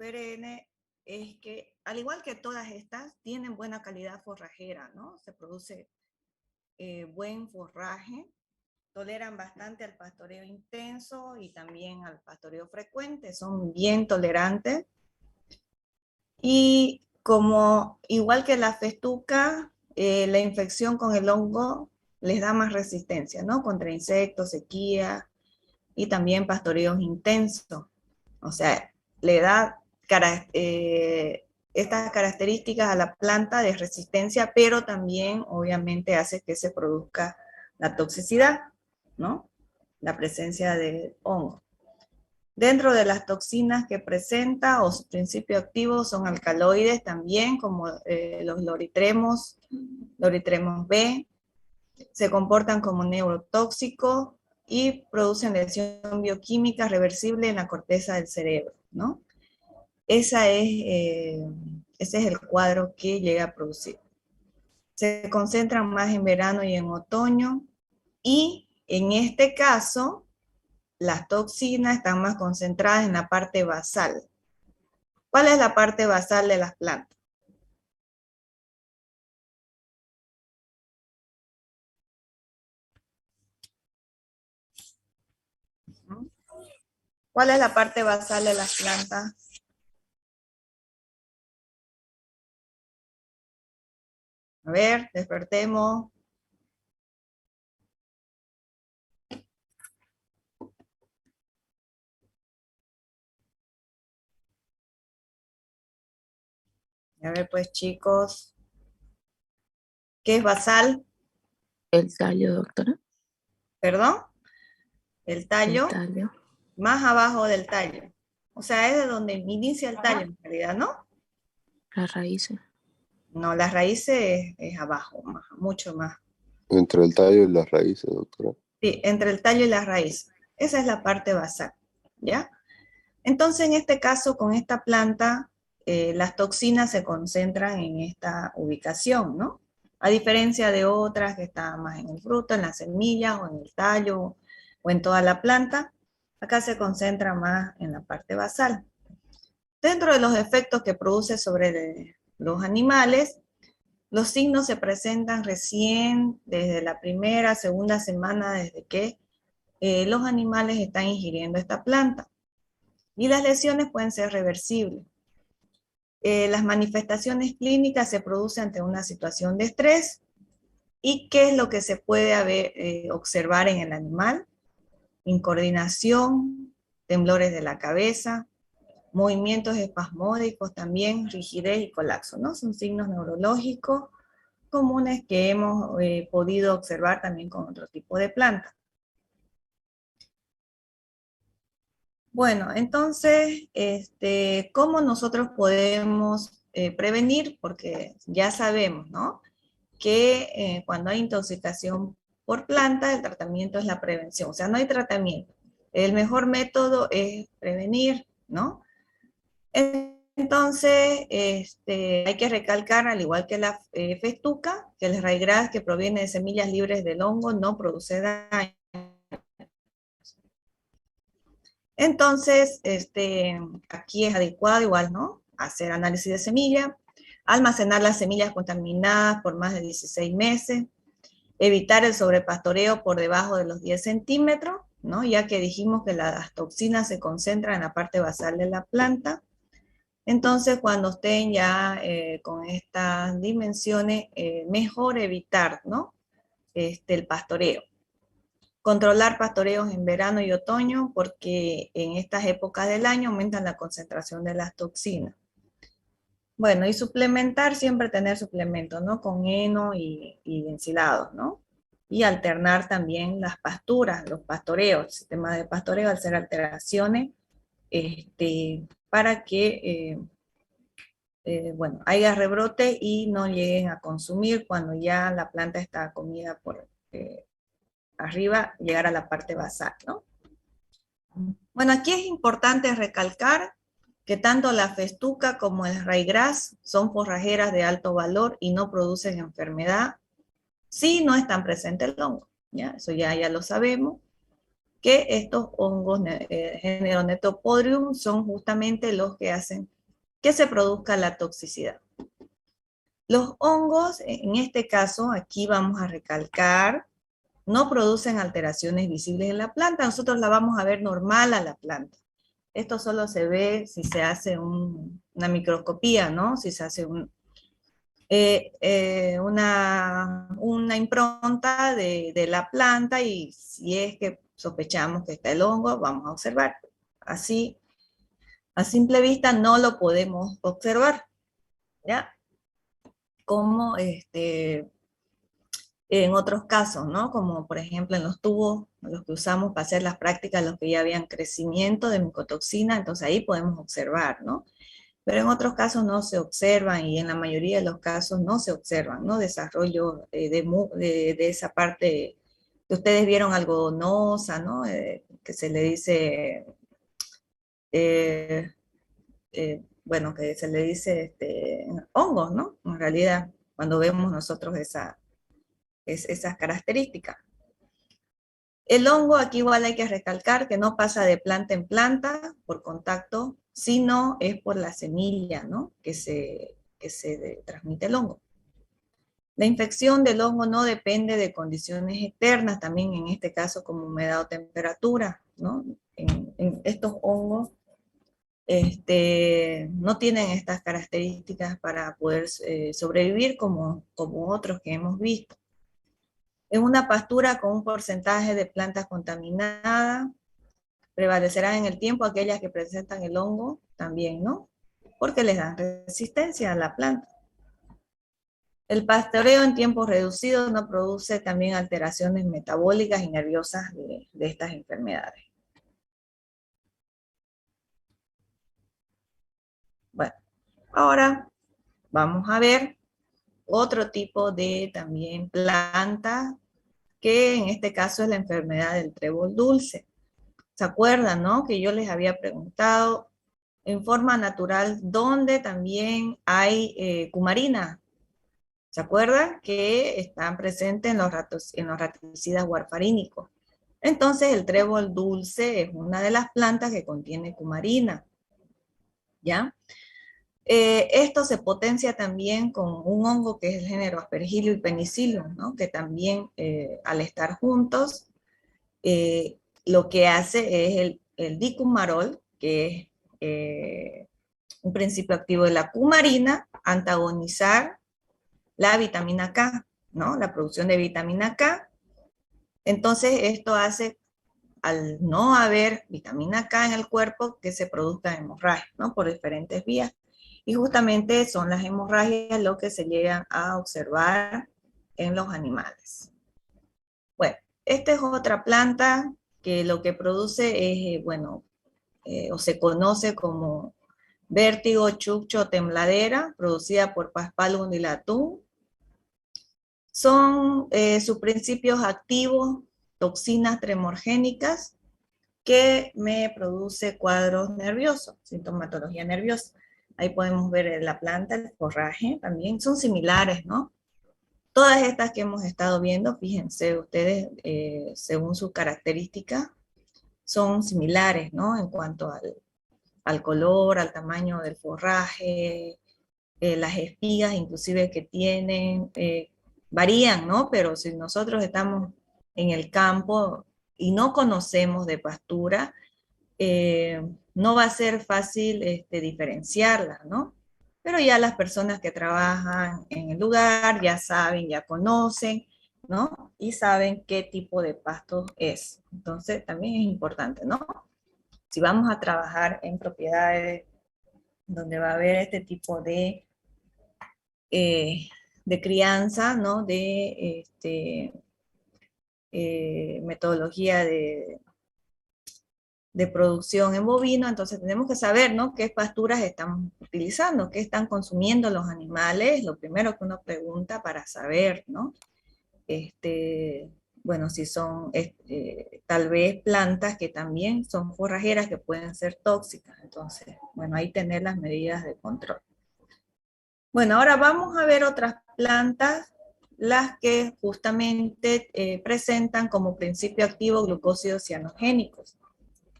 perenne es que, al igual que todas estas, tienen buena calidad forrajera, ¿no? Se produce buen forraje, toleran bastante al pastoreo intenso y también al pastoreo frecuente, son bien tolerantes. Y como, igual que la festuca, la infección con el hongo les da más resistencia, ¿no? Contra insectos, sequía y también pastoreos intensos. O sea, le da estas características a la planta de resistencia, pero también obviamente hace que se produzca la toxicidad, ¿no? La presencia de hongo. Dentro de las toxinas que presenta o su principio activo son alcaloides también, como los loritremos B, se comportan como neurotóxicos y producen lesión bioquímica reversible en la corteza del cerebro, ¿no? Ese es el cuadro que llega a producir. Se concentran más en verano y en otoño, y en este caso, las toxinas están más concentradas en la parte basal. ¿Cuál es la parte basal de las plantas? ¿Cuál es la parte basal de las plantas? A ver, despertemos. A ver, pues, chicos. ¿Qué es basal? El tallo, doctora. ¿Perdón? El tallo. El tallo. Más abajo del tallo. O sea, es de donde inicia el tallo en realidad, ¿no? Las raíces. No, las raíces es abajo, mucho más. Entre el tallo y las raíces, doctora. Sí, entre el tallo y las raíces. Esa es la parte basal, ¿ya? Entonces, en este caso, con esta planta, las toxinas se concentran en esta ubicación, ¿no? A diferencia de otras que están más en el fruto, en las semillas, o en el tallo, o en toda la planta, acá se concentra más en la parte basal. Dentro de los efectos que produce sobre los animales, los signos se presentan recién desde la primera, segunda semana desde que los animales están ingiriendo esta planta. Y las lesiones pueden ser reversibles. Las manifestaciones clínicas se producen ante una situación de estrés. ¿Y qué es lo que se puede observar en el animal? Incoordinación, temblores de la cabeza, movimientos espasmódicos también, rigidez y colapso, ¿no? Son signos neurológicos comunes que hemos podido observar también con otro tipo de plantas. Bueno, entonces, ¿cómo nosotros podemos prevenir? Porque ya sabemos, ¿no? Que cuando hay intoxicación por planta, el tratamiento es la prevención. O sea, no hay tratamiento. El mejor método es prevenir, ¿no? Entonces, hay que recalcar, al igual que la festuca, que el ryegrass que proviene de semillas libres del hongo no produce daño. Entonces, aquí es adecuado igual, ¿no? Hacer análisis de semilla, almacenar las semillas contaminadas por más de 16 meses, evitar el sobrepastoreo por debajo de los 10 centímetros, ¿no? Ya que dijimos que las toxinas se concentran en la parte basal de la planta. Entonces, cuando estén ya con estas dimensiones, mejor evitar, ¿no? El pastoreo. Controlar pastoreos en verano y otoño porque en estas épocas del año aumentan la concentración de las toxinas. Bueno, y suplementar, siempre tener suplementos, ¿no? Con heno y ensilados, ¿no? Y alternar también las pasturas, los pastoreos, el sistema de pastoreo, al hacer alteraciones, para que, bueno, haya rebrote y no lleguen a consumir cuando ya la planta está comida por arriba, llegar a la parte basal, ¿no? Bueno, aquí es importante recalcar que tanto la festuca como el ryegrass son forrajeras de alto valor y no producen enfermedad si no están presentes el hongo, ¿ya? Eso ya lo sabemos. que estos hongos género Nettopodium son justamente los que hacen que se produzca la toxicidad. Los hongos, en este caso, aquí vamos a recalcar, no producen alteraciones visibles en la planta, nosotros la vamos a ver normal a la planta. Esto solo se ve si se hace una microscopía, ¿no? Si se hace una impronta de la planta y si es que sospechamos que está el hongo, vamos a observar. Así, a simple vista no lo podemos observar, ¿ya? Como en otros casos, ¿no? Como por ejemplo en los tubos, los que usamos para hacer las prácticas, los que ya habían crecimiento de micotoxina, entonces ahí podemos observar, ¿no? Pero en otros casos no se observan y en la mayoría de los casos no se observan, ¿no? Desarrollo de esa parte que ustedes vieron algodonosa, ¿no? Que se le dice, bueno, que se le dice hongos, ¿no? En realidad, cuando vemos nosotros esas características. El hongo, aquí igual hay que recalcar que no pasa de planta en planta por contacto, sino es por la semilla, ¿no? que se transmite el hongo. La infección del hongo no depende de condiciones externas, también en este caso como humedad o temperatura, ¿no? En estos hongos no tienen estas características para poder sobrevivir como otros que hemos visto. En una pastura con un porcentaje de plantas contaminadas, prevalecerán en el tiempo aquellas que presentan el hongo también, ¿no? Porque les dan resistencia a la planta. El pastoreo en tiempos reducidos no produce también alteraciones metabólicas y nerviosas de estas enfermedades. Bueno, ahora vamos a ver otro tipo de también planta, que en este caso es la enfermedad del trébol dulce. ¿Se acuerdan, no? Que yo les había preguntado en forma natural dónde también hay cumarina. ¿Se acuerdan? Que están presentes en los raticidas warfarínicos. Entonces el trébol dulce es una de las plantas que contiene cumarina. ¿Ya? Esto se potencia también con un hongo que es el género Aspergillus y Penicillium, ¿no? Que también al estar juntos lo que hace es el dicumarol, que es un principio activo de la cumarina, antagonizar la vitamina K, ¿no? La producción de vitamina K. Entonces esto hace, al no haber vitamina K en el cuerpo, que se produzca hemorragia, ¿no? Por diferentes vías. Y justamente son las hemorragias lo que se llegan a observar en los animales. Bueno, esta es otra planta que lo que produce es, bueno, o se conoce como vértigo, chucho, tembladera, producida por Paspalum dilatum. Son sus principios activos, toxinas tremorgénicas, que me produce cuadros nerviosos, sintomatología nerviosa. Ahí podemos ver la planta, el forraje también, son similares, ¿no? Todas estas que hemos estado viendo, fíjense ustedes, según sus características, son similares, ¿no? En cuanto al color, al tamaño del forraje, las espigas inclusive que tienen, varían, ¿no? Pero si nosotros estamos en el campo y no conocemos de pastura, no va a ser fácil diferenciarlas, ¿no? Pero ya las personas que trabajan en el lugar ya saben, ya conocen, ¿no? Y saben qué tipo de pasto es. Entonces también es importante, ¿no? Si vamos a trabajar en propiedades donde va a haber este tipo de crianza, ¿no? De metodología de producción en bovino, entonces tenemos que saber, ¿no? Qué pasturas estamos utilizando, qué están consumiendo los animales, lo primero que uno pregunta para saber, ¿no? Bueno, si son tal vez plantas que también son forrajeras que pueden ser tóxicas, entonces, bueno, ahí tener las medidas de control. Bueno, ahora vamos a ver otras plantas las que justamente presentan como principio activo glucósidos cianogénicos.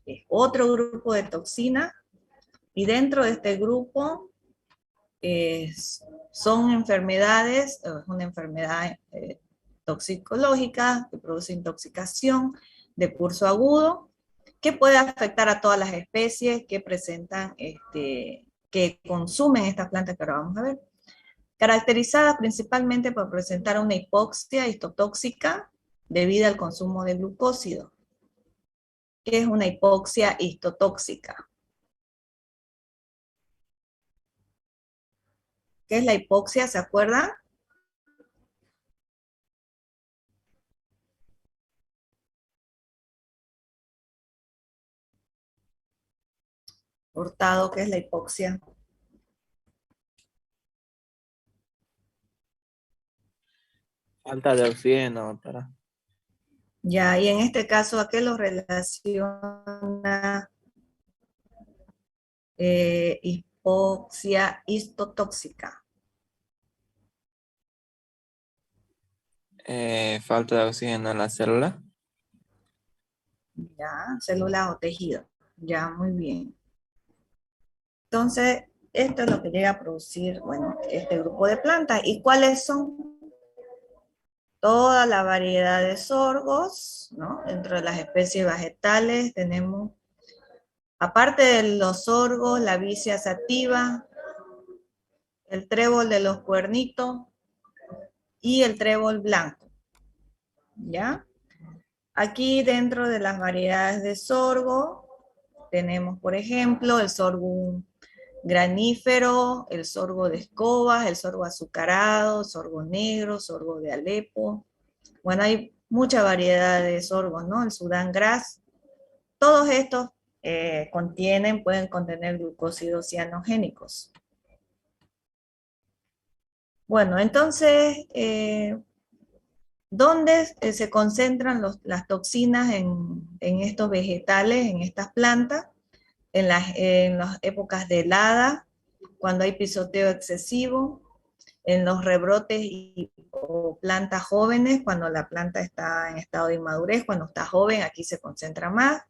Es otro grupo de toxinas, y dentro de este grupo son enfermedades, es una enfermedad toxicológica que produce intoxicación de curso agudo, que puede afectar a todas las especies que presentan, que consumen estas plantas que ahora vamos a ver, caracterizadas principalmente por presentar una hipoxia histotóxica debida al consumo de glucósidos. ¿Qué es una hipoxia histotóxica? ¿Qué es la hipoxia? ¿Se acuerdan? Hurtado, ¿qué es la hipoxia? Falta de oxígeno, doctora. Ya, y en este caso, ¿a qué lo relaciona hipoxia histotóxica? Falta de oxígeno en la célula. Ya, células o tejidos. Ya, muy bien. Entonces, esto es lo que llega a producir, bueno, este grupo de plantas. ¿Y cuáles son? Toda la variedad de sorgos, ¿no? Dentro de las especies vegetales tenemos, aparte de los sorgos, la vicia sativa, el trébol de los cuernitos y el trébol blanco, ¿ya? Aquí dentro de las variedades de sorgo tenemos, por ejemplo, el sorgo granífero, el sorgo de escobas, el sorgo azucarado, sorgo negro, sorgo de Alepo. Bueno, hay mucha variedad de sorgos, ¿no? El Sudán Gras. Todos estos pueden contener glucósidos cianogénicos. Bueno, entonces, ¿dónde se concentran las toxinas en estos vegetales, en estas plantas? En las épocas de helada, cuando hay pisoteo excesivo, en los rebrotes o plantas jóvenes, cuando la planta está en estado de inmadurez, cuando está joven, aquí se concentra más.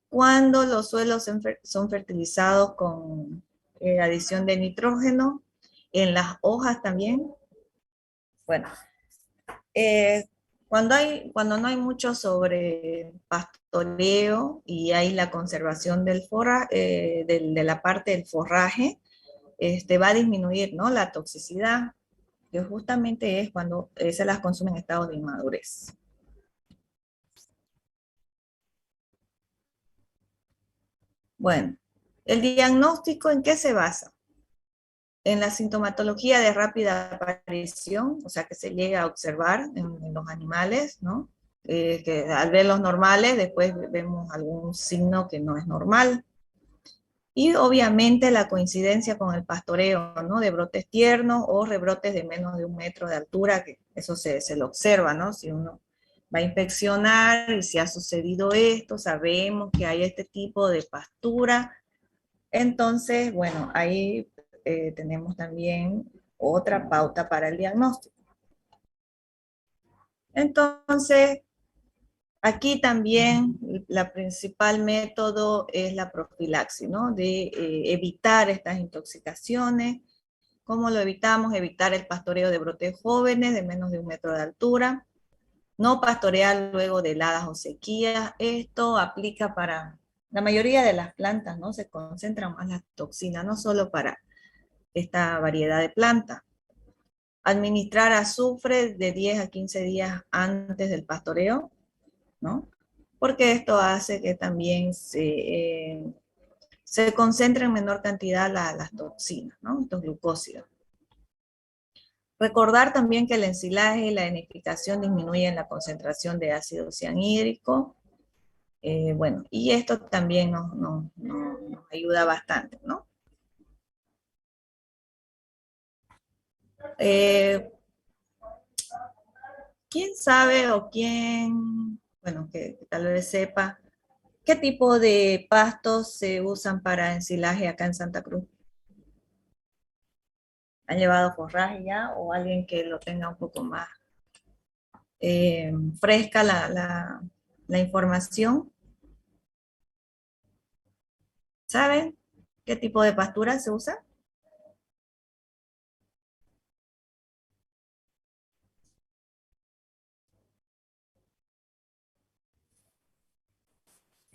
Cuando los suelos son fertilizados con adición de nitrógeno, en las hojas también. Bueno, cuando no hay mucho sobre pastoreo y hay la conservación del de la parte del forraje, va a disminuir, ¿no? La toxicidad, que justamente es cuando se las consume en estado de inmadurez. Bueno, ¿el diagnóstico en qué se basa? En la sintomatología de rápida aparición, o sea, que se llega a observar en los animales, ¿no? Que al ver los normales, después vemos algún signo que no es normal. Y obviamente la coincidencia con el pastoreo, ¿no? De brotes tiernos o rebrotes de menos de 1 metro de altura, que eso se lo observa, ¿no? Si uno va a inspeccionar y si ha sucedido esto, sabemos que hay este tipo de pastura. Entonces, bueno, ahí tenemos también otra pauta para el diagnóstico. Entonces, aquí también la principal método es la profilaxis, ¿no? De evitar estas intoxicaciones. ¿Cómo lo evitamos? Evitar el pastoreo de brotes jóvenes de menos de 1 metro de altura. No pastorear luego de heladas o sequías. Esto aplica para la mayoría de las plantas, ¿no? Se concentran más las toxinas, no solo para esta variedad de plantas. Administrar azufre de 10 a 15 días antes del pastoreo, ¿no? Porque esto hace que también se concentre en menor cantidad las toxinas, ¿no? Estos glucósidos. Recordar también que el ensilaje y la enificación disminuyen la concentración de ácido cianhídrico. Bueno, y esto también nos ayuda bastante, ¿no? ¿Quién sabe o quién, bueno, que tal vez sepa, qué tipo de pastos se usan para ensilaje acá en Santa Cruz? ¿Han llevado forraje ya? O alguien que lo tenga un poco más fresca la información. ¿Saben qué tipo de pastura se usa?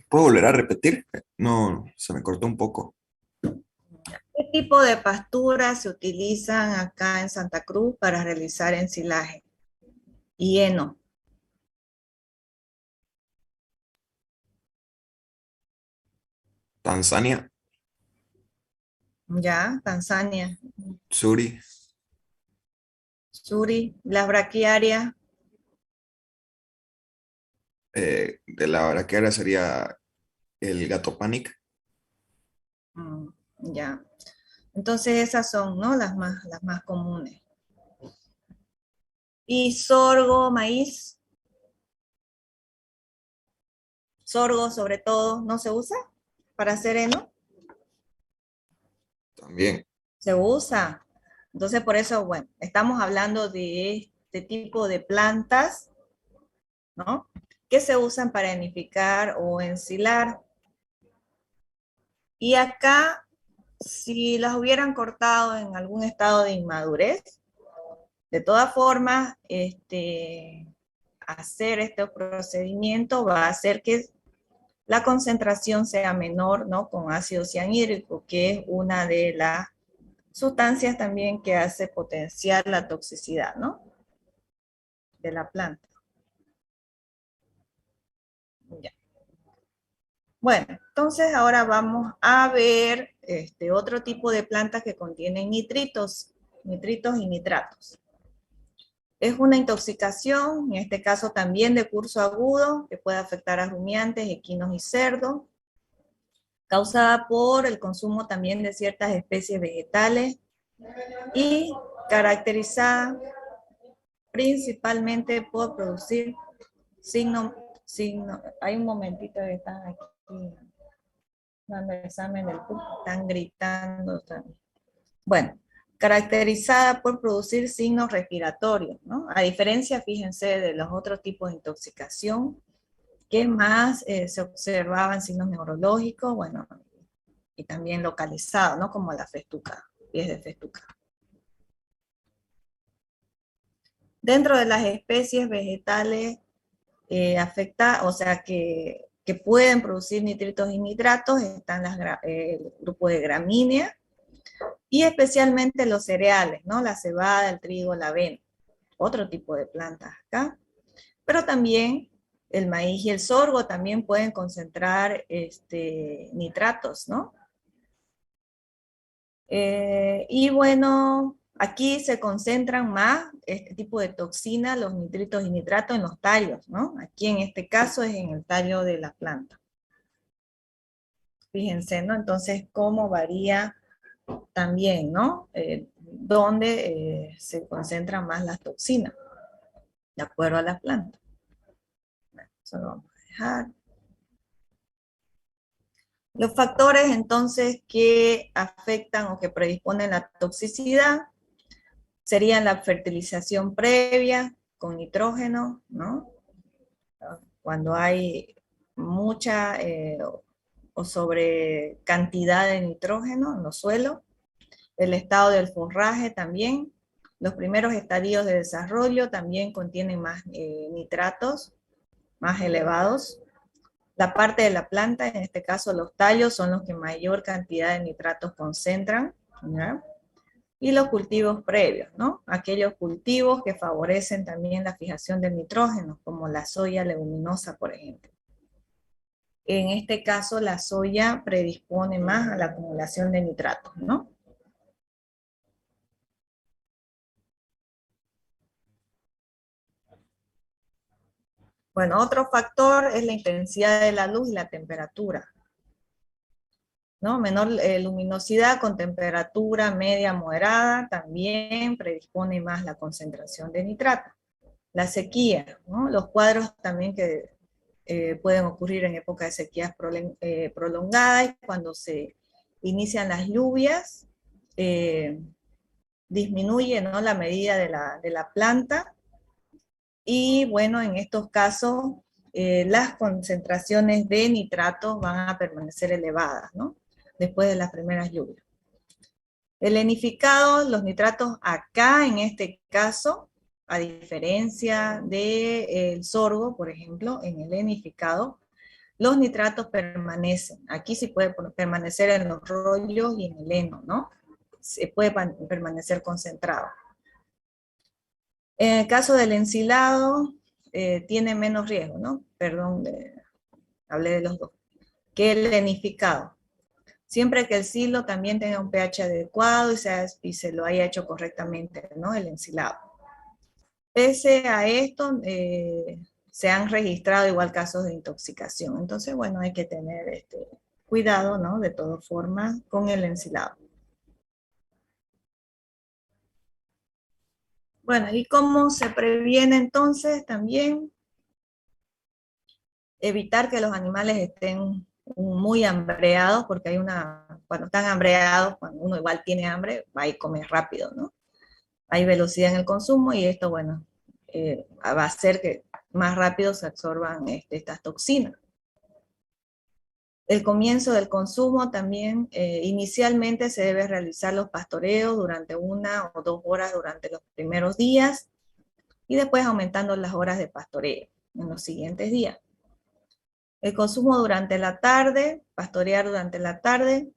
¿Puedo volver a repetir? No, se me cortó un poco. ¿Qué tipo de pasturas se utilizan acá en Santa Cruz para realizar ensilaje y heno? Tanzania, Ya, Tanzania, Suri, Suri, las braquiarias, de la braquiaria sería el gato panic. mm, ya. Entonces esas son, ¿no? Las más comunes. Y sorgo, maíz, sorgo sobre todo, ¿no se usa para hacer heno? También. Se usa. Entonces por eso, bueno, estamos hablando de este tipo de plantas, ¿no? Que se usan para enificar o ensilar. Y acá, si las hubieran cortado en algún estado de inmadurez, de todas formas, hacer este procedimiento va a hacer que la concentración sea menor, ¿no? Con ácido cianhídrico, que es una de las sustancias también que hace potenciar la toxicidad, ¿no? De la planta. Ya. Bueno, entonces ahora vamos a ver otro tipo de plantas que contienen nitritos y nitratos. Es una intoxicación, en este caso también de curso agudo, que puede afectar a rumiantes, equinos y cerdos, causada por el consumo también de ciertas especies vegetales y caracterizada principalmente por producir hay un momentito que están aquí dando examen del PUC, están gritando también. Bueno, caracterizada por producir signos respiratorios, ¿no? A diferencia, fíjense, de los otros tipos de intoxicación, que más se observaban signos neurológicos, bueno, y también localizados, ¿no? Como la festuca, pies de festuca. Dentro de las especies vegetales o sea, que pueden producir nitritos y nitratos, están el grupo de gramíneas, y especialmente los cereales, ¿no? La cebada, el trigo, la avena, otro tipo de plantas acá, pero también el maíz y el sorgo también pueden concentrar nitratos, ¿no? Y bueno, aquí se concentran más este tipo de toxinas, los nitritos y nitratos en los tallos, ¿no? Aquí en este caso es en el tallo de la planta. Fíjense, ¿no? Entonces, cómo varía también, ¿no? Dónde se concentran más las toxinas, de acuerdo a la planta. Bueno, eso lo vamos a dejar. Los factores, entonces, que afectan o que predisponen la toxicidad serían la fertilización previa con nitrógeno, ¿no? Cuando hay mucha o sobre cantidad de nitrógeno en los suelos, el estado del forraje también, los primeros estadios de desarrollo también contienen más nitratos, más elevados. La parte de la planta, en este caso los tallos, son los que mayor cantidad de nitratos concentran, ¿ya? Y los cultivos previos, ¿no? Aquellos cultivos que favorecen también la fijación del nitrógeno, como la soya leguminosa, por ejemplo. En este caso, la soya predispone más a la acumulación de nitratos, ¿no? Bueno, otro factor es la intensidad de la luz y la temperatura, ¿no? Menor luminosidad con temperatura media moderada también predispone más la concentración de nitrato. La sequía, ¿no? Los cuadros también que pueden ocurrir en época de sequías prolongadas, cuando se inician las lluvias, disminuye, ¿no?, la medida de la planta, y bueno, en estos casos las concentraciones de nitratos van a permanecer elevadas, ¿no?, después de las primeras lluvias. El N-ificado, los nitratos acá en este caso, a diferencia del sorgo, por ejemplo, en el N-ificado, los nitratos permanecen. Aquí sí puede permanecer en los rollos y en el heno, ¿no? Se puede permanecer concentrado. En el caso del ensilado, tiene menos riesgo, ¿no? Perdón, hablé de los dos. Que el N-ificado. Siempre que el silo también tenga un pH adecuado y se lo haya hecho correctamente, ¿no?, el ensilado. Pese a esto, se han registrado igual casos de intoxicación. Entonces, bueno, hay que tener cuidado, ¿no?, de todas formas, con el ensilado. Bueno, ¿y cómo se previene entonces? También evitar que los animales estén muy hambreados, porque cuando están hambreados, cuando uno igual tiene hambre, va y come rápido, ¿no? Hay velocidad en el consumo y esto, bueno, va a hacer que más rápido se absorban estas toxinas. El comienzo del consumo también, inicialmente se debe realizar los pastoreos durante 1 o 2 horas durante los primeros días, y después aumentando las horas de pastoreo en los siguientes días. El consumo durante la tarde, pastorear durante la tarde.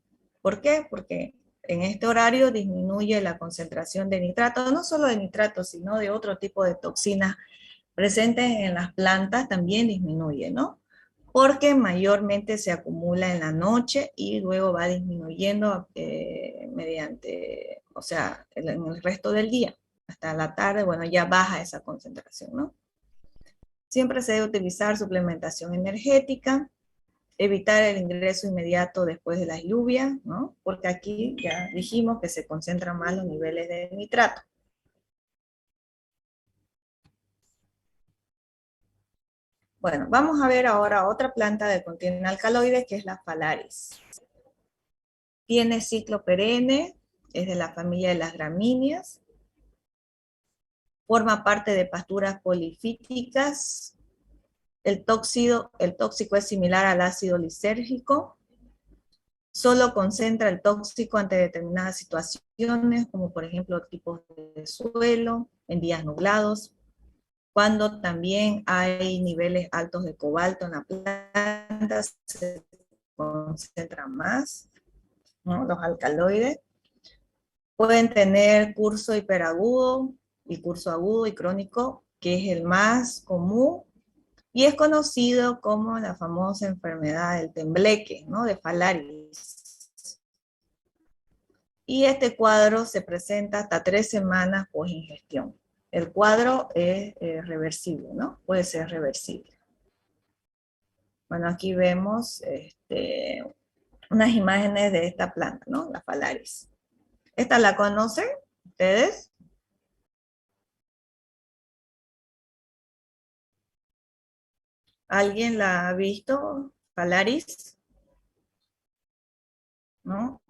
¿Por qué? Porque en este horario disminuye la concentración de nitratos, no solo de nitratos, sino de otro tipo de toxinas presentes en las plantas también disminuye, ¿no? Porque mayormente se acumula en la noche y luego va disminuyendo mediante, o sea, en el resto del día. Hasta la tarde, bueno, ya baja esa concentración, ¿no? Siempre se debe utilizar suplementación energética, evitar el ingreso inmediato después de las lluvias, ¿no? Porque aquí ya dijimos que se concentran más los niveles de nitrato. Bueno, vamos a ver ahora otra planta que contiene alcaloides, que es la Phalaris. Tiene ciclo perenne, es de la familia de las gramíneas. Forma parte de pasturas polifíticas. El tóxico es similar al ácido lisérgico. Solo concentra el tóxico ante determinadas situaciones, como por ejemplo tipos de suelo, en días nublados, cuando también hay niveles altos de cobalto en la planta, se concentran más, ¿no?, los alcaloides. Pueden tener curso hiperagudo y curso agudo y crónico, que es el más común, y es conocido como la famosa enfermedad del tembleque, ¿no?, de Phalaris. Y este cuadro se presenta hasta 3 semanas post ingestión. El cuadro es reversible, ¿no? Puede ser reversible. Bueno, aquí vemos unas imágenes de esta planta, ¿no?, la Phalaris. ¿Esta la conocen ustedes? ¿Alguien la ha visto? Phalaris, ¿no?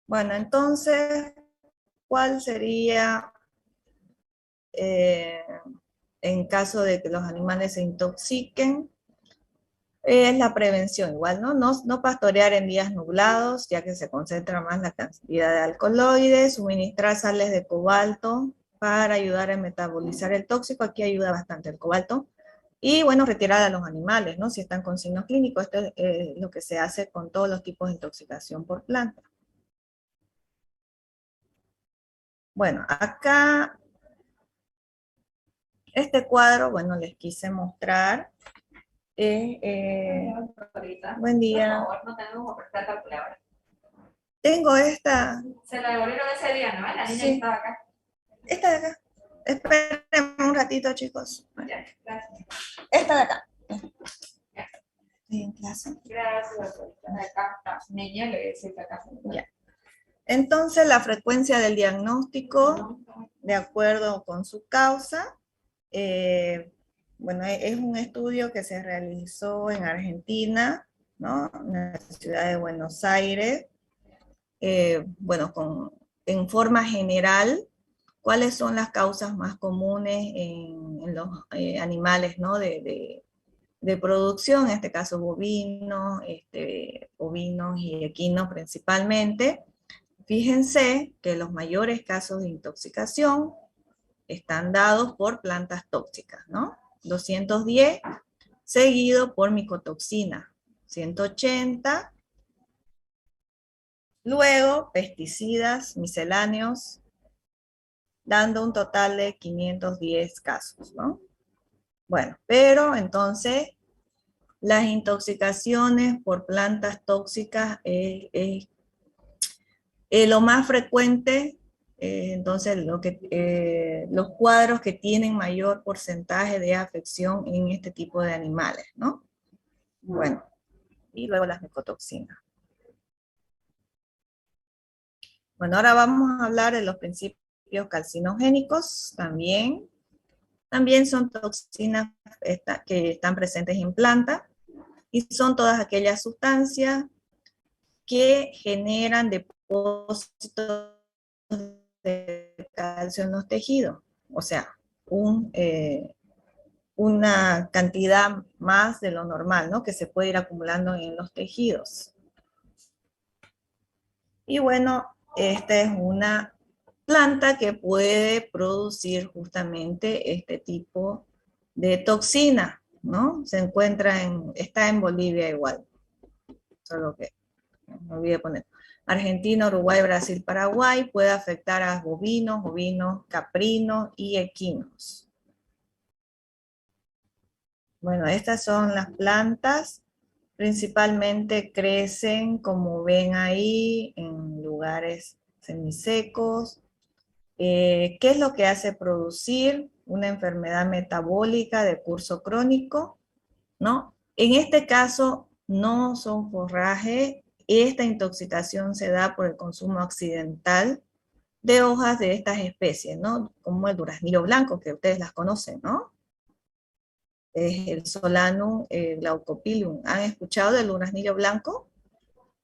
Bueno, entonces, ¿cuál sería en caso de que los animales se intoxiquen? Es la prevención, igual, ¿no? No pastorear en días nublados, ya que se concentra más la cantidad de alcaloides, suministrar sales de cobalto para ayudar a metabolizar el tóxico, aquí ayuda bastante el cobalto, y bueno, retirar a los animales, ¿no?, si están con signos clínicos. Esto es lo que se hace con todos los tipos de intoxicación por planta. Bueno, acá, este cuadro, bueno, les quise mostrar. Buen día. Por favor, no tenemos que prestar calculadora. Tengo esta. Se la devolvieron ese día, ¿no? La niña sí, estaba acá. Esta de acá. Espérenme un ratito, chicos. Ya, gracias. Esta de acá. Ya. Estoy en clase. Gracias. Acá, niña, le decís acá. Ya. Entonces, la frecuencia del diagnóstico, de acuerdo con su causa, bueno, es un estudio que se realizó en Argentina, ¿no?, en la ciudad de Buenos Aires, bueno, en forma general, ¿cuáles son las causas más comunes en los animales, ¿no? de producción, en este caso bovinos, ovinos y equinos principalmente? Fíjense que los mayores casos de intoxicación están dados por plantas tóxicas, ¿no? 210, seguido por micotoxina, 180, luego pesticidas misceláneos, dando un total de 510 casos, ¿no? Bueno, pero entonces las intoxicaciones por plantas tóxicas es lo más frecuente, entonces los cuadros que tienen mayor porcentaje de afección en este tipo de animales, ¿no? Bueno, y luego las micotoxinas. Bueno, ahora vamos a hablar de los principios carcinogénicos también. También son toxinas que están presentes en plantas y son todas aquellas sustancias que generan depósitos de calcio en los tejidos. O sea, una cantidad más de lo normal, ¿no? Que se puede ir acumulando en los tejidos. Y bueno, esta es una planta que puede producir justamente este tipo de toxina, ¿no? Está en Bolivia igual, solo que me olvidé poner. Argentina, Uruguay, Brasil, Paraguay, puede afectar a bovinos, ovinos, caprinos y equinos. Bueno, estas son las plantas, principalmente crecen, como ven ahí, en lugares semisecos. ¿Qué es lo que hace producir una enfermedad metabólica de curso crónico? ¿No? En este caso no son forraje, esta intoxicación se da por el consumo accidental de hojas de estas especies, ¿no? Como el duraznillo blanco, que ustedes las conocen, ¿no? Es el Solanum glaucopilium. ¿Han escuchado del duraznillo blanco?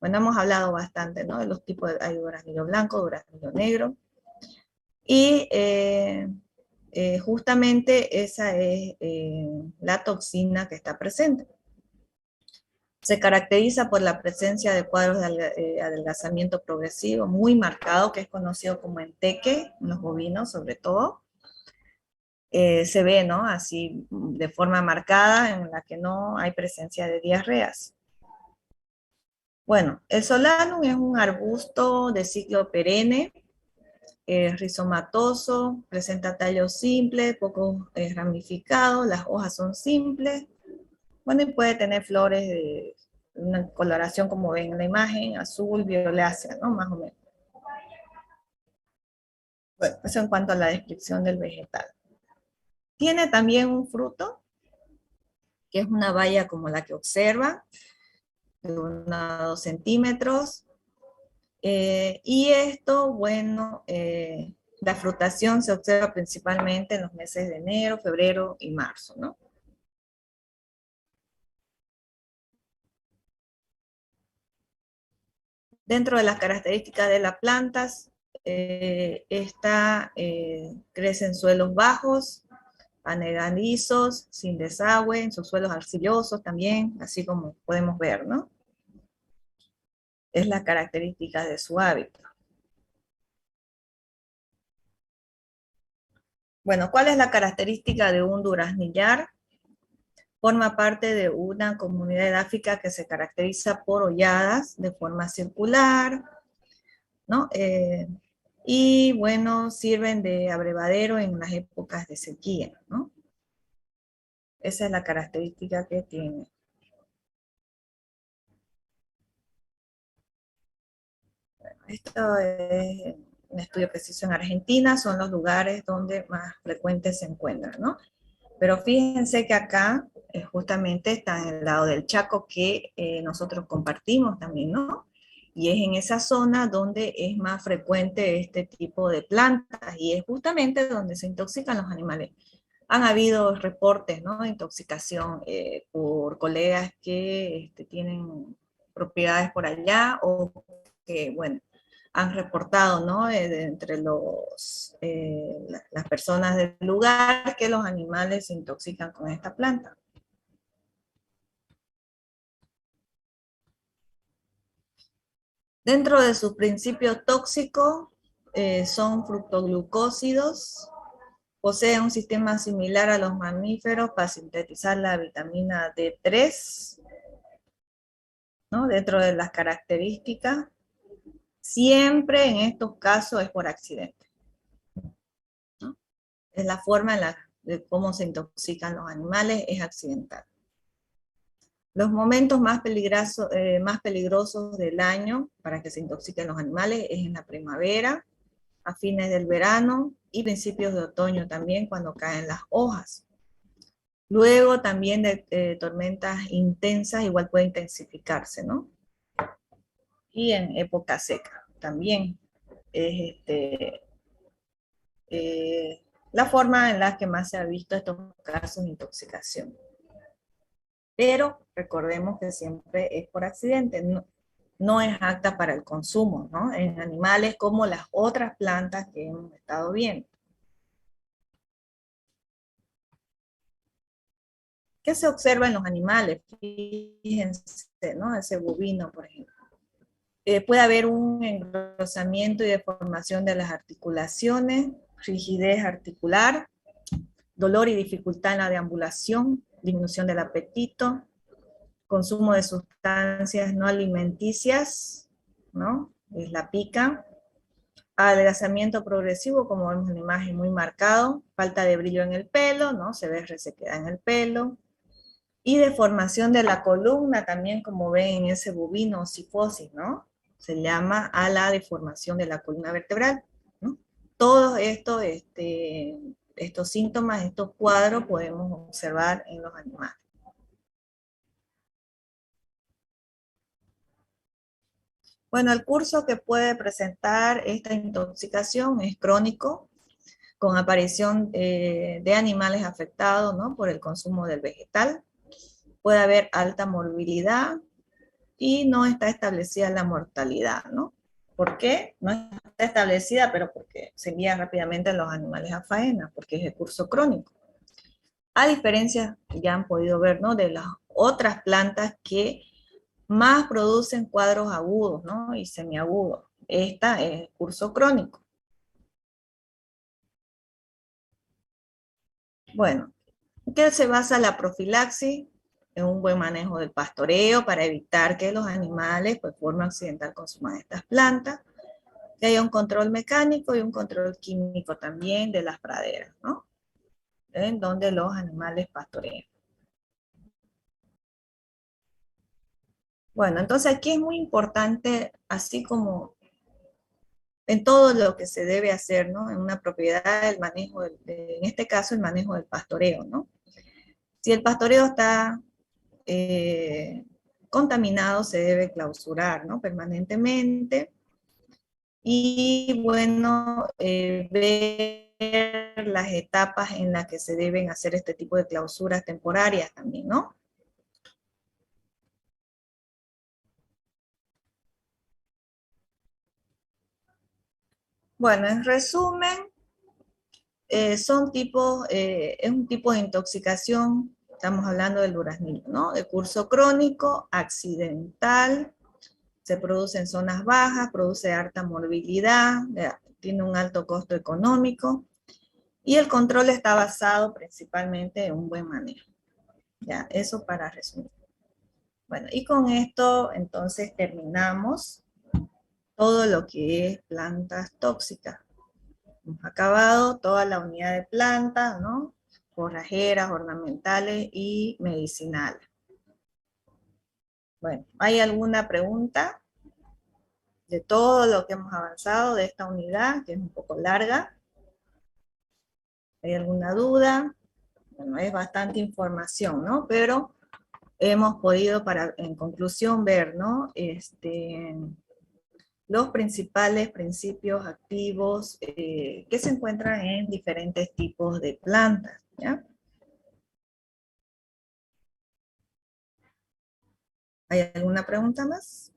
Bueno, hemos hablado bastante, ¿no? De los tipos hay duraznillo blanco, duraznillo negro. Y justamente esa es la toxina que está presente. Se caracteriza por la presencia de cuadros de adelgazamiento progresivo muy marcado, que es conocido como enteque, en los bovinos sobre todo. Se ve, ¿no? Así de forma marcada, en la que no hay presencia de diarreas. Bueno, el Solanum es un arbusto de ciclo perenne, rizomatoso, presenta tallos simples, poco ramificados, las hojas son simples. Bueno, y puede tener flores de una coloración, como ven en la imagen, azul, violácea, ¿no? Más o menos. Bueno, eso en cuanto a la descripción del vegetal. Tiene también un fruto, que es una baya como la que observa, de 1 a 2 centímetros. Y esto, bueno, la frutación se observa principalmente en los meses de enero, febrero y marzo, ¿no? Dentro de las características de las plantas, crece en suelos bajos, anegadizos, sin desagüe, en subsuelos arcillosos también, así como podemos ver, ¿no? Es la característica de su hábitat. Bueno, ¿cuál es la característica de un duraznillar? Forma parte de una comunidad edáfica que se caracteriza por holladas de forma circular, ¿no? Y bueno, sirven de abrevadero en las épocas de sequía, ¿no? Esa es la característica que tiene. Bueno, esto es un estudio que se hizo en Argentina, son los lugares donde más frecuentes se encuentran, ¿no? Pero fíjense que acá justamente está en el lado del Chaco que nosotros compartimos también, ¿no? Y es en esa zona donde es más frecuente este tipo de plantas y es justamente donde se intoxican los animales. Han habido reportes, ¿no? De intoxicación por colegas que tienen propiedades por allá o que, bueno, han reportado, ¿no? Entre las personas del lugar que los animales se intoxican con esta planta. Dentro de sus principios tóxicos son fructoglucósidos, posee un sistema similar a los mamíferos para sintetizar la vitamina D3, ¿no? Dentro de las características. Siempre en estos casos es por accidente, ¿no? Es la forma de cómo se intoxican los animales, es accidental. Los momentos más peligrosos del año para que se intoxiquen los animales es en la primavera, a fines del verano y principios de otoño también, cuando caen las hojas. Luego también de tormentas intensas igual puede intensificarse, ¿no? Y en época seca también es la forma en la que más se ha visto estos casos de intoxicación. Pero recordemos que siempre es por accidente, no es apta para el consumo, ¿no? En animales como las otras plantas que hemos estado viendo. ¿Qué se observa en los animales? Fíjense, ¿no? Ese bovino, por ejemplo. Puede haber un engrosamiento y deformación de las articulaciones, rigidez articular, dolor y dificultad en la deambulación, disminución del apetito, consumo de sustancias no alimenticias, ¿no? Es la pica, adelgazamiento progresivo, como vemos en la imagen muy marcado, falta de brillo en el pelo, ¿no? Se ve resequedad en el pelo, y deformación de la columna también, como ven en ese bovino, cifosis, ¿no? Se llama a la deformación de la columna vertebral, ¿no? Todos estos síntomas, estos cuadros podemos observar en los animales. Bueno, el curso que puede presentar esta intoxicación es crónico, con aparición de animales afectados, ¿no? Por el consumo del vegetal. Puede haber alta morbilidad y no está establecida la mortalidad, ¿no? ¿Por qué? No está establecida, pero porque se envía rápidamente a los animales a faena, porque es el curso crónico. A diferencia, ya han podido ver, ¿no? De las otras plantas que más producen cuadros agudos, ¿no? Y semiagudos. Esta es el curso crónico. Bueno, ¿en qué se basa la profilaxis? En un buen manejo del pastoreo para evitar que los animales, pues, de forma accidental consuman estas plantas, que haya un control mecánico y un control químico también de las praderas, ¿no? En donde los animales pastorean. Bueno, entonces aquí es muy importante, así como en todo lo que se debe hacer, ¿no? En una propiedad, el manejo, en este caso, el manejo del pastoreo, ¿no? Si el pastoreo está contaminado, se debe clausurar, ¿no? Permanentemente. Y bueno, ver las etapas en las que se deben hacer este tipo de clausuras temporarias también, ¿no? Bueno, en resumen, es un tipo de intoxicación, estamos hablando del duraznilo, ¿no? De curso crónico, accidental, se produce en zonas bajas, produce alta morbilidad, tiene un alto costo económico, y el control está basado principalmente en un buen manejo. Ya, eso para resumir. Bueno, y con esto entonces terminamos todo lo que es plantas tóxicas. Hemos acabado toda la unidad de plantas, ¿no? Forrajeras, ornamentales y medicinales. Bueno, ¿hay alguna pregunta de todo lo que hemos avanzado de esta unidad, que es un poco larga? ¿Hay alguna duda? Bueno, es bastante información, ¿no? Pero hemos podido, en conclusión, ver, ¿no? Los principales principios activos que se encuentran en diferentes tipos de plantas, ¿ya? ¿Hay alguna pregunta más?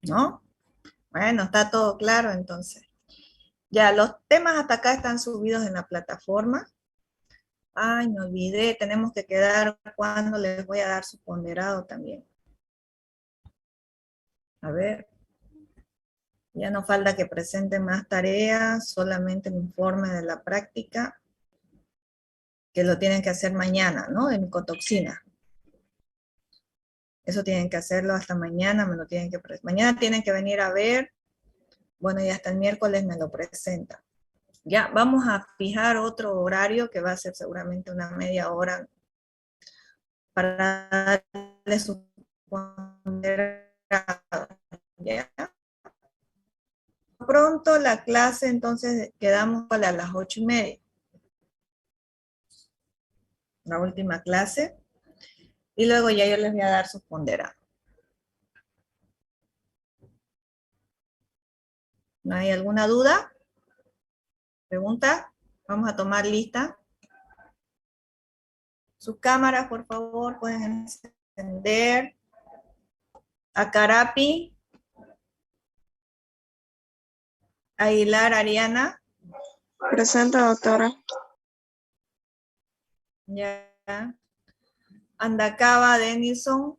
¿No? Bueno, está todo claro entonces. Ya, los temas hasta acá están subidos en la plataforma. Ay, me olvidé, tenemos que quedar cuando les voy a dar su ponderado también. A ver, ya no falta que presenten más tareas, solamente el informe de la práctica, que lo tienen que hacer mañana, ¿no? De micotoxina. Eso tienen que hacerlo hasta mañana, me lo tienen que mañana tienen que venir a ver, bueno, y hasta el miércoles me lo presentan. Ya, vamos a fijar otro horario que va a ser seguramente una media hora para darle su ponderado, ¿ya? Pronto la clase, entonces quedamos a las 8:30. La última clase. Y luego ya yo les voy a dar sus ponderados. ¿No hay alguna duda? ¿Pregunta? Vamos a tomar lista. Sus cámaras, por favor, pueden encender. A Carapi. Aguilar Ariana. Presente, doctora. Ya. Andacaba Denison.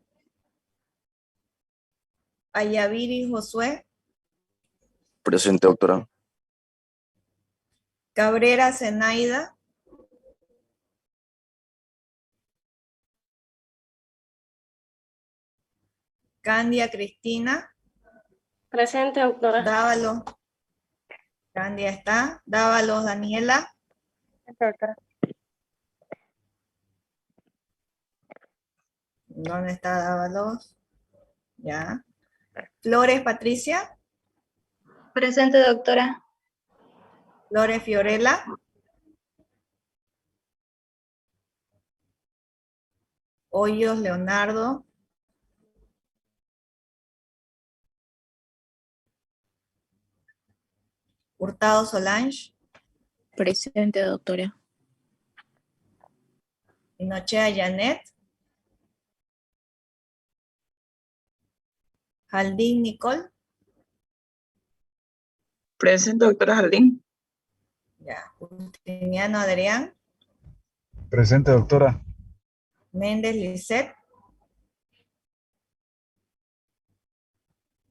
Ayaviri Josué. Presente, doctora. Cabrera Zenaida. Candia Cristina. Presente, doctora. Dávalos. Candia está. Dávalos Daniela. Doctora. ¿Dónde está Dávalos? Ya. Flores Patricia. Presente, doctora. Flores Fiorella. Hoyos Leonardo. Hurtado Solange. Presente, doctora. Inochea Janet. Jaldín Nicole. Presente, doctora Jardín. Ya. Justiniano Adrián. Presente, doctora. Méndez Lisset.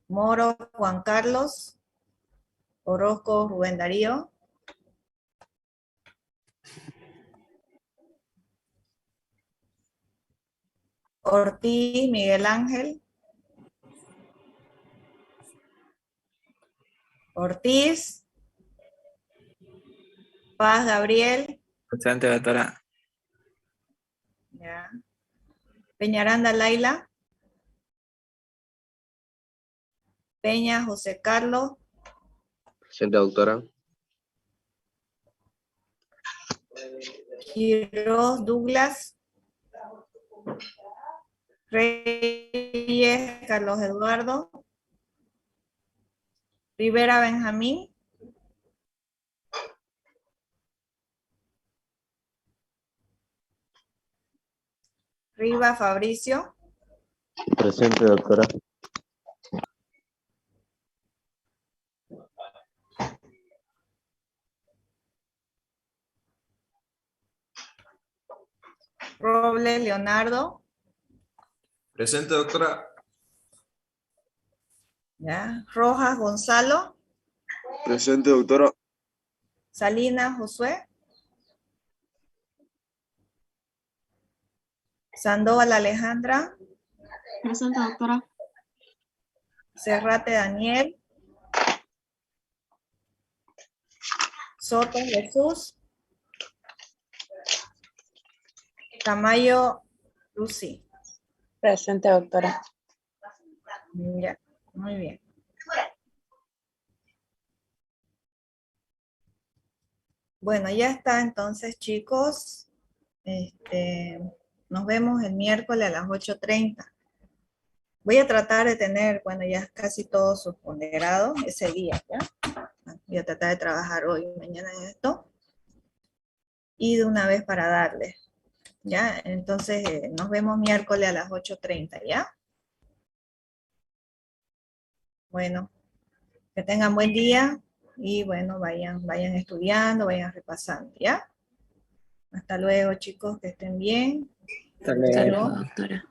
Moro Juan Carlos. Orozco Rubén Darío. Ortiz Miguel Ángel. Ortiz. Paz Gabriel. Presente, doctora. Ya. Peñaranda Laila. Peña José Carlos. Presente, doctora. Quiroz Douglas. Reyes Carlos Eduardo. Rivera Benjamín. Riva Fabricio. Presente, doctora. Robles Leonardo. Presente, doctora. Ya. Rojas Gonzalo. Presente, doctora. Salinas Josué. Sandoval Alejandra. Presente, doctora. Serrate Daniel. Soto Jesús. Tamayo Lucy. Presente, doctora. Ya, muy bien. Bueno, ya está entonces, chicos. Nos vemos el miércoles a las 8:30. Voy a tratar de tener, bueno, ya casi todos sus ponderados ese día, ¿ya? Voy a tratar de trabajar hoy y mañana en esto. Y de una vez para darles, ¿ya? Entonces, nos vemos miércoles a las 8:30, ¿ya? Bueno, que tengan buen día y bueno, vayan estudiando, vayan repasando, ¿ya? Hasta luego, chicos, que estén bien. Hasta Hasta luego. luego, doctora.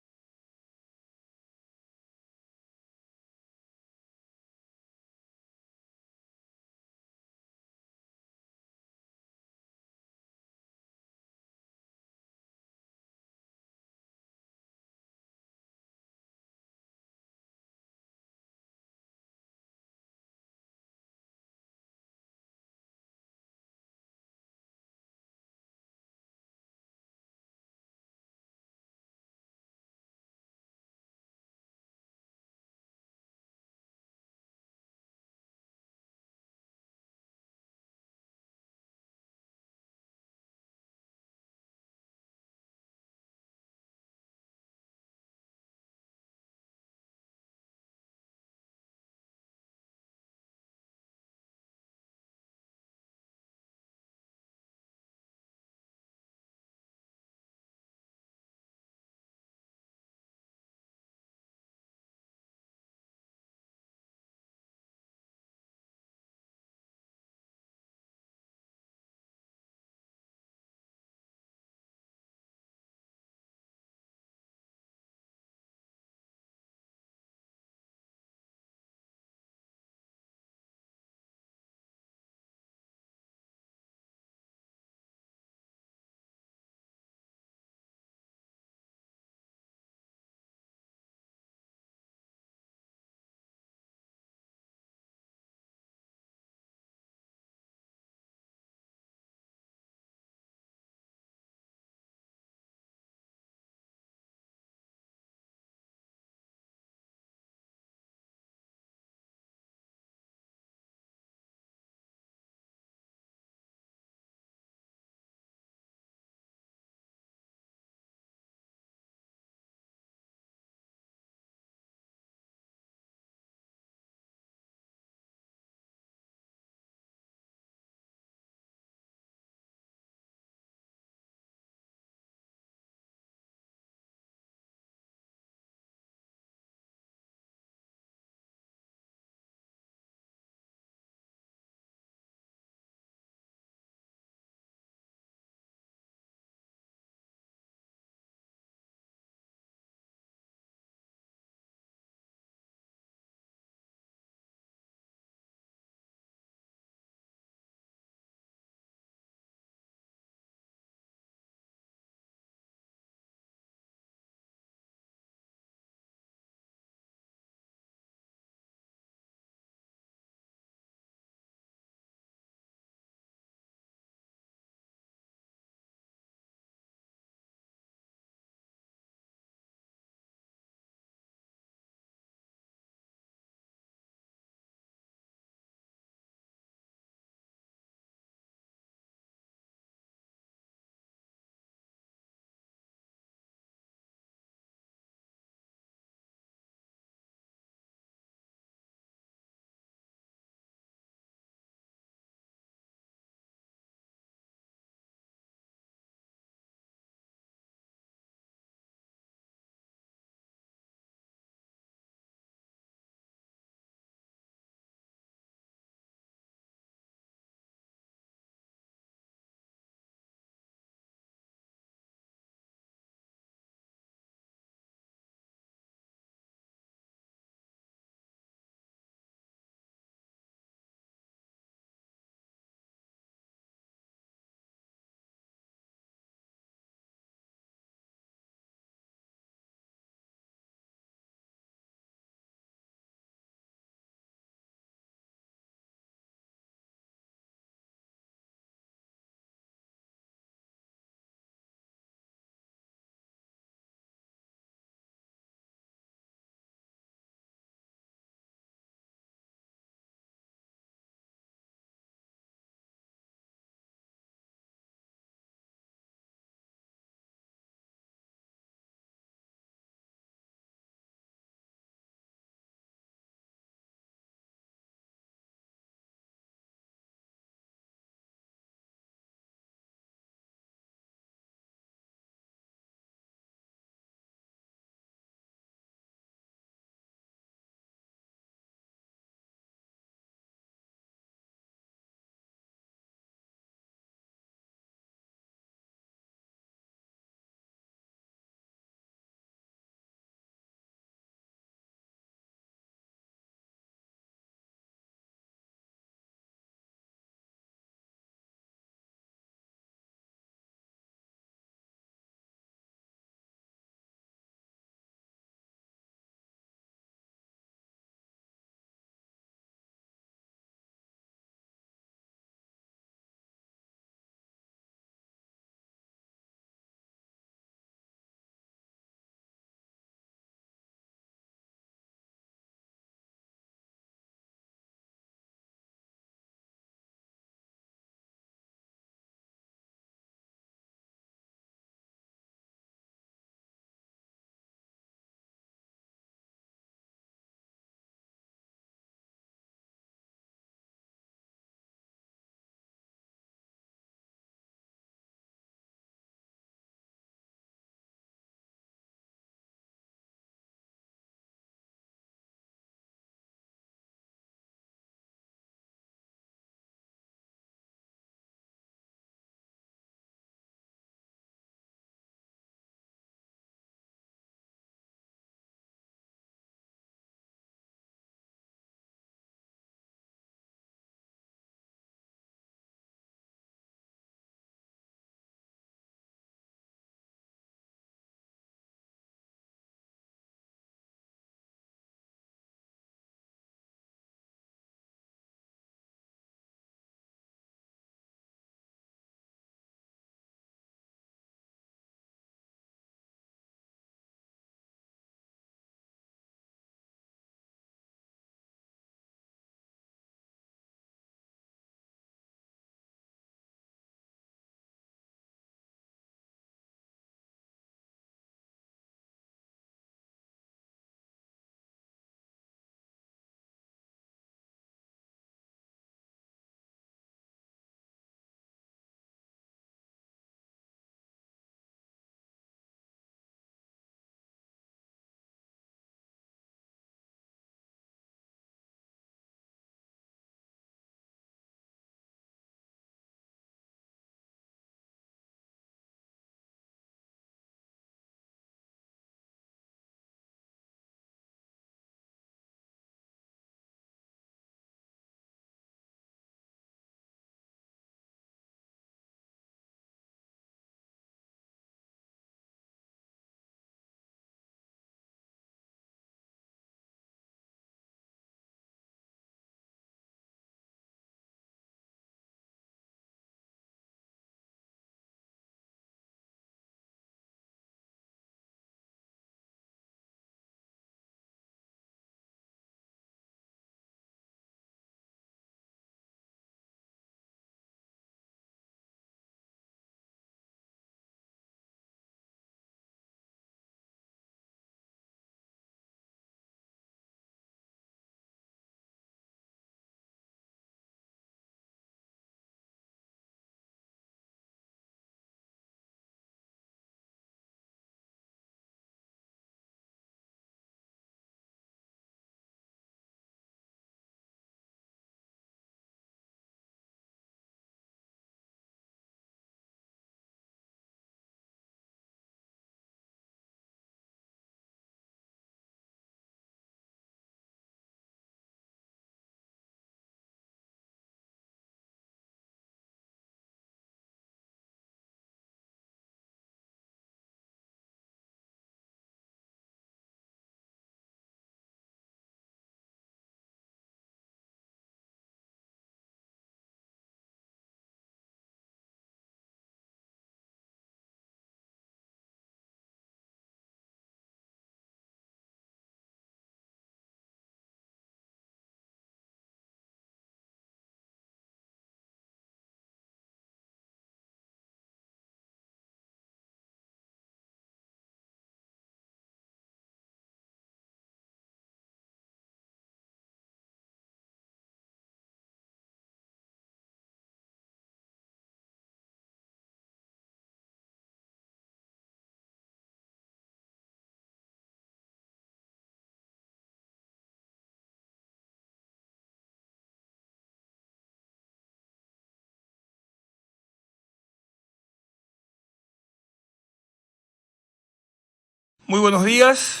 Muy buenos días.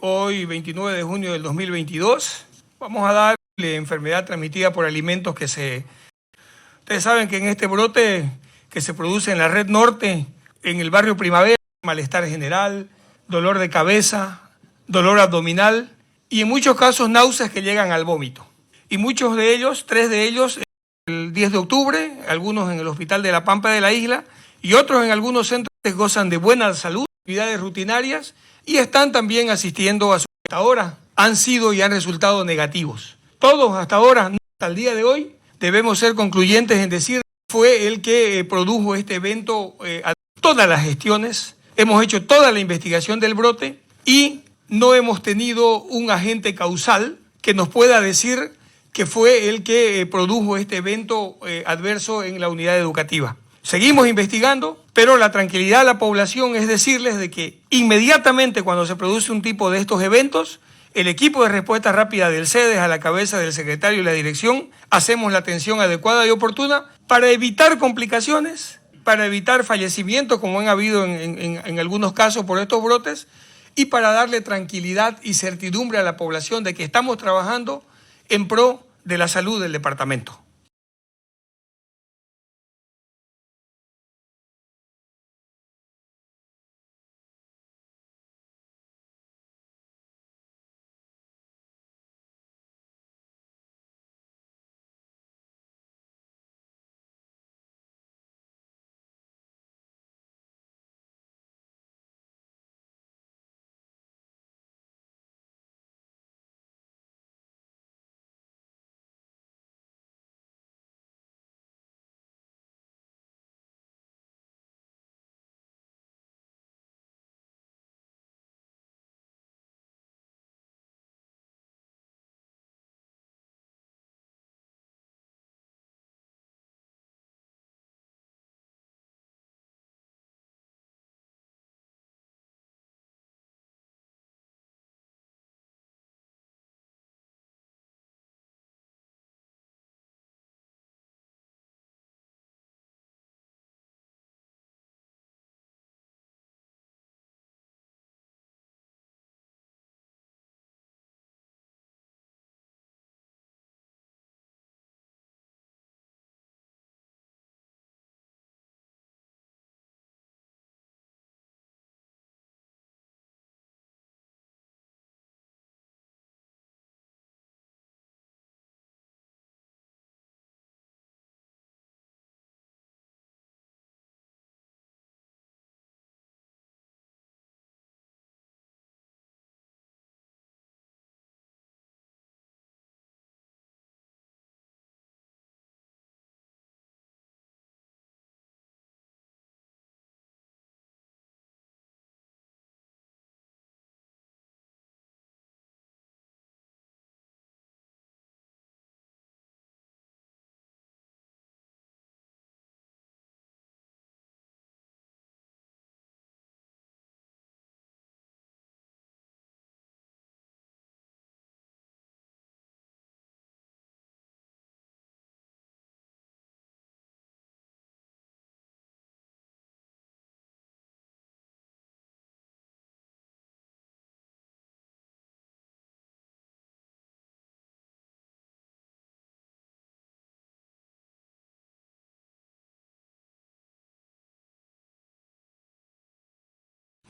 Hoy, 29 de junio del 2022, vamos a darle enfermedad transmitida por alimentos Ustedes saben que en este brote que se produce en la red norte, en el barrio Primavera, malestar general, dolor de cabeza, dolor abdominal y en muchos casos náuseas que llegan al vómito. Y muchos de ellos, 3 de ellos, el 10 de octubre, algunos en el Hospital de la Pampa de la Isla y otros en algunos centros que gozan de buena salud, actividades rutinarias y están también asistiendo a su hasta ahora. Han sido y han resultado negativos. Todos hasta ahora, hasta el día de hoy, debemos ser concluyentes en decir que fue el que produjo este evento a todas las gestiones. Hemos hecho toda la investigación del brote y no hemos tenido un agente causal que nos pueda decir que fue el que produjo este evento adverso en la unidad educativa. Seguimos investigando, pero la tranquilidad a la población es decirles de que inmediatamente cuando se produce un tipo de estos eventos, el equipo de respuesta rápida del CEDES a la cabeza del secretario y la dirección hacemos la atención adecuada y oportuna para evitar complicaciones, para evitar fallecimientos como han habido en algunos casos por estos brotes y para darle tranquilidad y certidumbre a la población de que estamos trabajando en pro de la salud del departamento.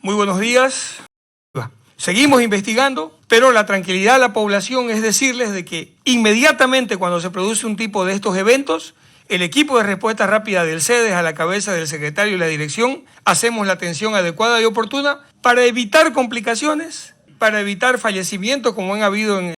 Muy buenos días. Seguimos investigando, pero la tranquilidad a la población es decirles de que inmediatamente cuando se produce un tipo de estos eventos, el equipo de respuesta rápida del CEDES a la cabeza del secretario y la dirección hacemos la atención adecuada y oportuna para evitar complicaciones, para evitar fallecimientos como han habido en